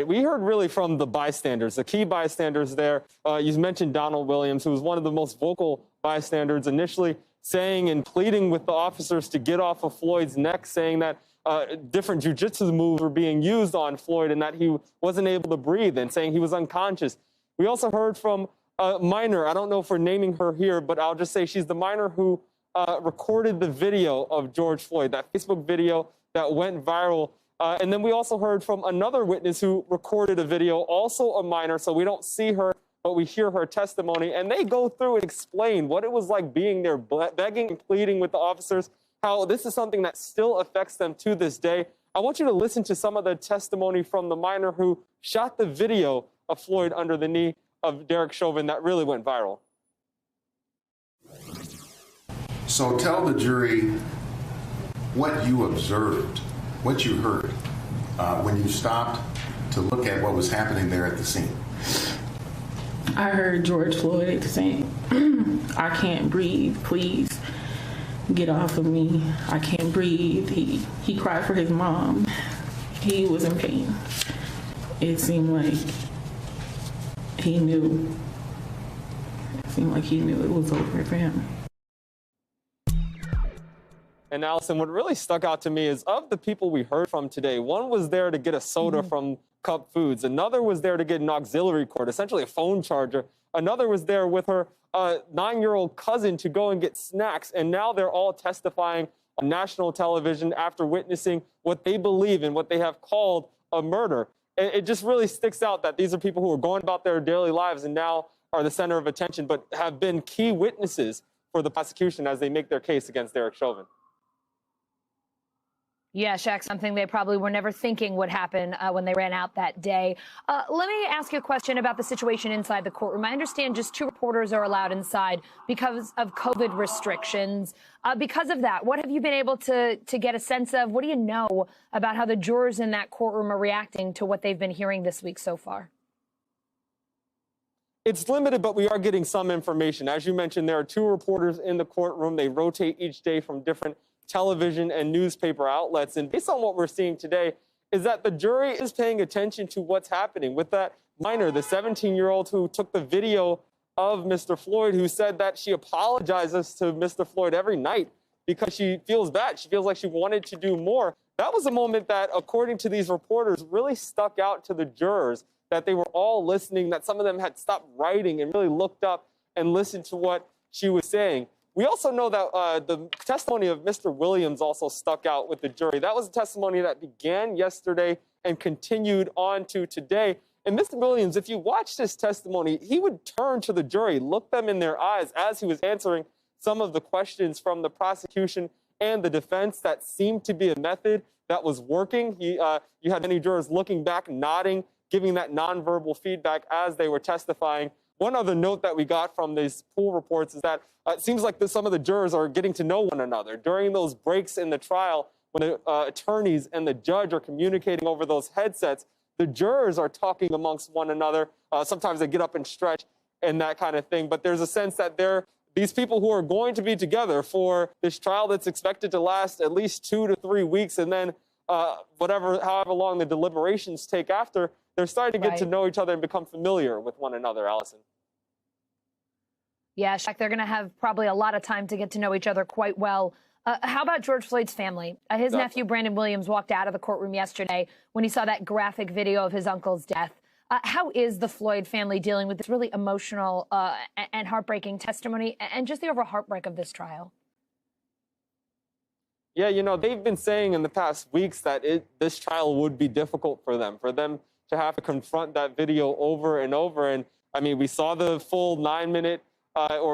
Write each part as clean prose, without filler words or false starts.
We heard really from the bystanders, the key bystanders there. You mentioned Donald Williams, who was one of the most vocal bystanders, initially saying and pleading with the officers to get off of Floyd's neck, saying that different jiu-jitsu moves were being used on Floyd and that he wasn't able to breathe, and saying he was unconscious. We also heard from a minor. I don't know if we're naming her here, but I'll just say she's the minor who recorded the video of George Floyd, that Facebook video that went viral. And then we also heard from another witness who recorded a video, also a minor, so we don't see her, but we hear her testimony. And they go through and explain what it was like being there, begging and pleading with the officers, how this is something that still affects them to this day. I want you to listen to some of the testimony from the minor who shot the video of Floyd under the knee of Derek Chauvin that really went viral. So tell the jury what you observed, what you heard when you stopped to look at what was happening there at the scene. I heard George Floyd saying, "I can't breathe, please get off of me. I can't breathe." He cried for his mom. He was in pain. It seemed like he knew. It seemed like he knew it was over for him. And Allison, what really stuck out to me is of the people we heard from today, one was there to get a soda from Cup Foods. Another was there to get an auxiliary cord, essentially a phone charger. Another was there with her 9-year-old cousin to go and get snacks. And now they're all testifying on national television after witnessing what they believe in, what they have called a murder. It just really sticks out that these are people who are going about their daily lives and now are the center of attention, but have been key witnesses for the prosecution as they make their case against Derek Chauvin. Yeah, Shaq, something they probably were never thinking would happen when they ran out that day. Let me ask you a question about the situation inside the courtroom. I understand just 2 reporters are allowed inside because of COVID restrictions. Because of that, what have you been able to get a sense of? What do you know about how the jurors in that courtroom are reacting to what they've been hearing this week so far? It's limited, but we are getting some information. As you mentioned, there are 2 reporters in the courtroom. They rotate each day from different television and newspaper outlets. And based on what we're seeing today is that the jury is paying attention to what's happening with that minor, the 17-year-old who took the video of Mr. Floyd, who said that she apologizes to Mr. Floyd every night because she feels bad. She feels like she wanted to do more. That was a moment that, according to these reporters, really stuck out to the jurors, that they were all listening, that some of them had stopped writing and really looked up and listened to what she was saying. We also know that the testimony of Mr. Williams also stuck out with the jury. That was a testimony that began yesterday and continued on to today. And Mr. Williams, if you watch this testimony, he would turn to the jury, look them in their eyes as he was answering some of the questions from the prosecution and the defense that seemed to be a method that was working. You had many jurors looking back, nodding, giving that nonverbal feedback as they were testifying. One other note that we got from these pool reports is that it seems like some of the jurors are getting to know one another. During those breaks in the trial, when the attorneys and the judge are communicating over those headsets, the jurors are talking amongst one another. Sometimes they get up and stretch and that kind of thing. But there's a sense that these people who are going to be together for this trial that's expected to last at least 2 to 3 weeks, and then however long the deliberations take after, they're starting to get to know each other and become familiar with one another, Allison. Yeah, Shaq, they're going to have probably a lot of time to get to know each other quite well. How about George Floyd's family? His nephew, Brandon Williams, walked out of the courtroom yesterday when he saw that graphic video of his uncle's death. How is the Floyd family dealing with this really emotional and heartbreaking testimony and just the overall heartbreak of this trial? Yeah, you know, they've been saying in the past weeks that this trial would be difficult for them to have to confront that video over and over. And I mean, we saw the full 9-minute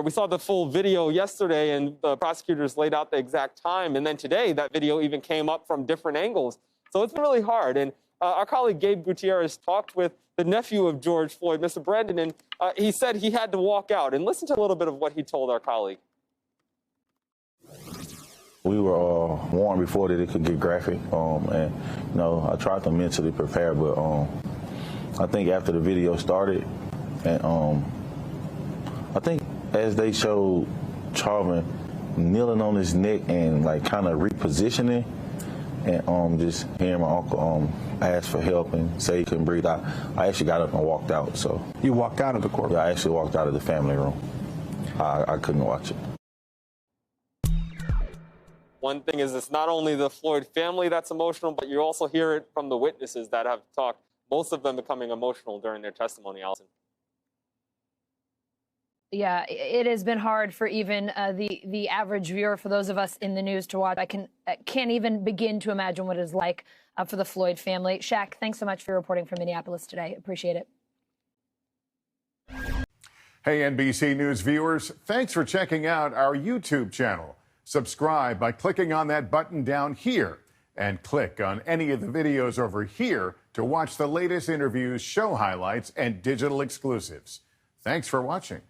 we saw the full video yesterday, and the prosecutors laid out the exact time. And then today, that video even came up from different angles. So it's been really hard. And our colleague Gabe Gutierrez talked with the nephew of George Floyd, Mr. Brandon, and he said he had to walk out. And listen to a little bit of what he told our colleague. We were warned before that it could get graphic, and you know, I tried to mentally prepare, but I think after the video started, and I think as they showed Chauvin kneeling on his neck and like kind of repositioning, and just hearing my uncle ask for help and say he couldn't breathe, I actually got up and walked out. So you walked out of the courtroom? Yeah, I actually walked out of the family room. I couldn't watch it. One thing is, it's not only the Floyd family that's emotional, but you also hear it from the witnesses that have talked, most of them becoming emotional during their testimony, Allison. Yeah, it has been hard for even the average viewer, for those of us in the news, to watch. I can't even begin to imagine what it is like for the Floyd family. Shaq, thanks so much for reporting from Minneapolis today. Appreciate it. Hey, NBC News viewers, thanks for checking out our YouTube channel. Subscribe by clicking on that button down here and click on any of the videos over here to watch the latest interviews, show highlights, and digital exclusives. Thanks for watching.